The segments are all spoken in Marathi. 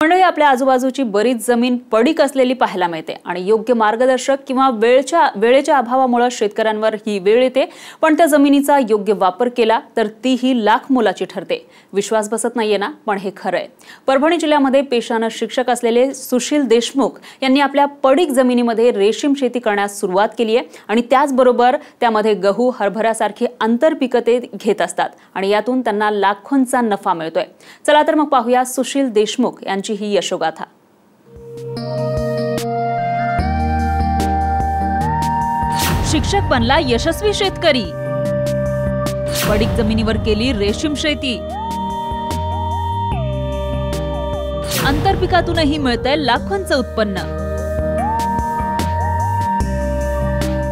मंडळी, आपल्या आजूबाजूची बरीच जमीन पडीक असलेली पाहायला मिळते आणि योग्य मार्गदर्शक किंवा वेळेच्या अभावामुळे शेतकऱ्यांवर ही वेळ येते। पण त्या जमिनीचा योग्य वापर केला तर ती ही लाख मोलाची ठरते। विश्वास बसत नाहीये ना, पण हे खरं आहे। परभणी जिल्ह्यामध्ये पेशाने शिक्षक असलेले सुशील देशमुख यांनी आपल्या पडीक जमिनीमध्ये रेशीम शेती करण्यास सुरुवात केली आहे आणि त्याचबरोबर त्यामध्ये गहू, हरभऱ्यासारखी आंतरपिके ते घेत असतात आणि यातून त्यांना लाखोंचा नफा मिळतोय। चला तर मग पाहूया सुशील देशमुख यांची ही यशोगाथा। शिक्षक बनला यशस्वी शेतकरी, पडीक जमिनीवर केली रेशीम शेती, आंतरपिकातूनही मिळतंय लाखोंचं उत्पन्न।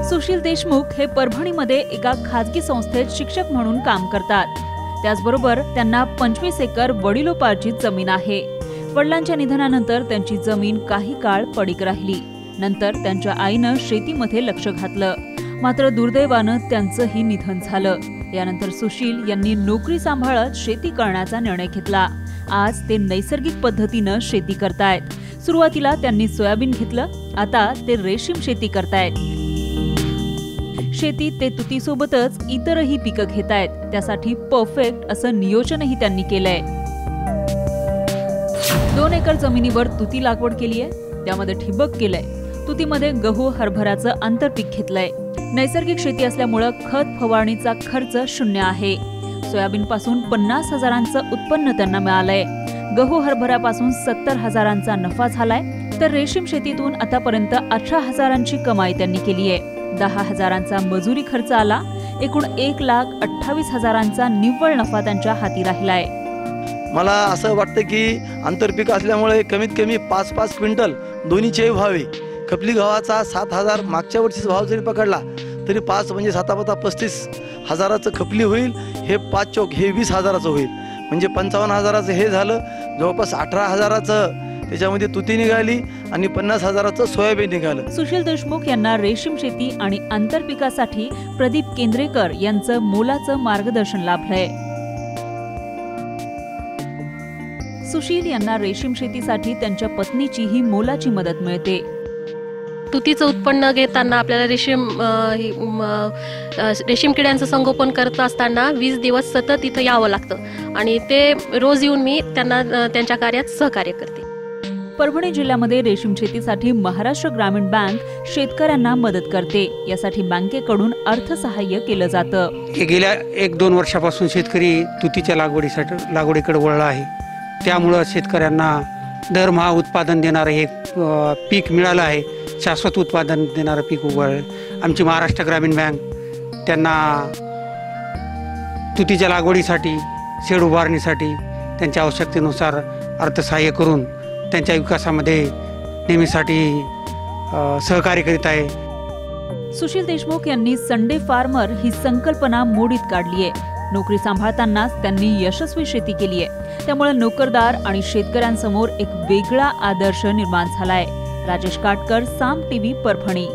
सुशील देशमुख हे परभणीमध्ये एका खाजगी संस्थेत शिक्षक म्हणून काम करतात। त्याचबरोबर त्यांना 25 एकर वडिलोपार्जित जमीन आहे। वडिलांच्या निधनानंतर त्यांची जमीन काही काळ पडीक राहिली। नंतर त्यांच्या आईनं शेतीमध्ये लक्ष घातलं, मात्र दुर्दैवानं त्यांचंही निधन झालं। यानंतर सुशील यांनी नोकरी सांभाळत शेती करण्याचा निर्णय घेतला। आज ते नैसर्गिक पद्धतीनं शेती करतायत। सुरुवातीला त्यांनी सोयाबीन घेतलं, आता ते रेशीम शेती करतायत। शेतीत ते तुतीसोबतच इतरही पिकं घेतायत। त्यासाठी परफेक्ट असं नियोजनही त्यांनी केलंय। 2 एकर जमिनीवर तुती लागवड केली आहे, त्यामध्ये ठिबक केलंय। तुतीमध्ये गहू, हरभऱ्याचं आंतरपीक घेतलंय। नैसर्गिक शेती असल्यामुळे खत फवारणीचा खर्च शून्य आहे। सोयाबीन पासून 50,000चं उत्पन्न त्यांना मिळालंय। गहू, हरभऱ्यापासून 70,000चा नफा झालाय, तर रेशीम शेतीतून आतापर्यंत 18,000ची कमाई त्यांनी केली आहे। 10,000चा मजुरी खर्च आला, एकूण 1,28,000चा निव्वळ नफा त्यांच्या हाती राहिलाय। मला असं वाटतं की आंतरपीक असल्यामुळे कमीत कमी 5-5 क्विंटल दोन्हीचे व्हावे। खपली गव्हाचा 7,000 मागच्या वर्षीचा भाव जरी पकडला तरी 5 म्हणजे 7 35,000चं खपली होईल। हे 5 चौक हे 20,000चं होईल, म्हणजे 55,000चं हे झालं। जवळपास 18,000चं त्याच्यामध्ये तुती निघाली आणि 50,000चं सोयाबीन निघालं। सुशील देशमुख यांना रेशीम शेती आणि आंतरपिकासाठी प्रदीप केंद्रेकर यांचं मोलाचं मार्गदर्शन लाभलंय। सुशील यांना रेशीम शेतीसाठी त्यांच्या पत्नीचीही मोलाची मदत मिळते। तुतीचं उत्पन्न घेताना आपल्याला रेशीम किड्यांचं संगोपन करत असताना 20 दिवस सतत इथं यावं लागतं आणि ते रोज येऊन मी त्यांना त्यांच्या कार्यात सहकार्य करते। परभणी जिल्ह्यामध्ये रेशीम शेतीसाठी महाराष्ट्र ग्रामीण बँक शेतकऱ्यांना मदत करते। यासाठी बँकेकडून अर्थसहाय्य केलं जातं। गेल्या 1-2 वर्षापासून शेतकरी तुतीच्या लागवडीकडे वळला आहे। त्यामुळे शेतकऱ्यांना दरमहा उत्पादन देणारं हे पीक मिळालं आहे। शाश्वत उत्पादन देणारं पीक उगवलं। आमची महाराष्ट्र ग्रामीण बँक त्यांना तुतीच्या लागवडीसाठी, शेड उभारणीसाठी त्यांच्या आवश्यकतेनुसार अर्थसहाय्य करून त्यांच्या विकासामध्ये नेहमीसाठी सहकार्य करीत आहे। सुशील देशमुख यांनी संडे फार्मर ही संकल्पना मोडीत काढली आहे। नोकरी सांभाळतानाच त्यांनी यशस्वी शेती केली आहे, त्यामुळे नोकरदार आणि शेतकऱ्यांसमोर एक वेगळा आदर्श निर्माण झालाय। राजेश काटकर, साम टीव्ही, परभणी।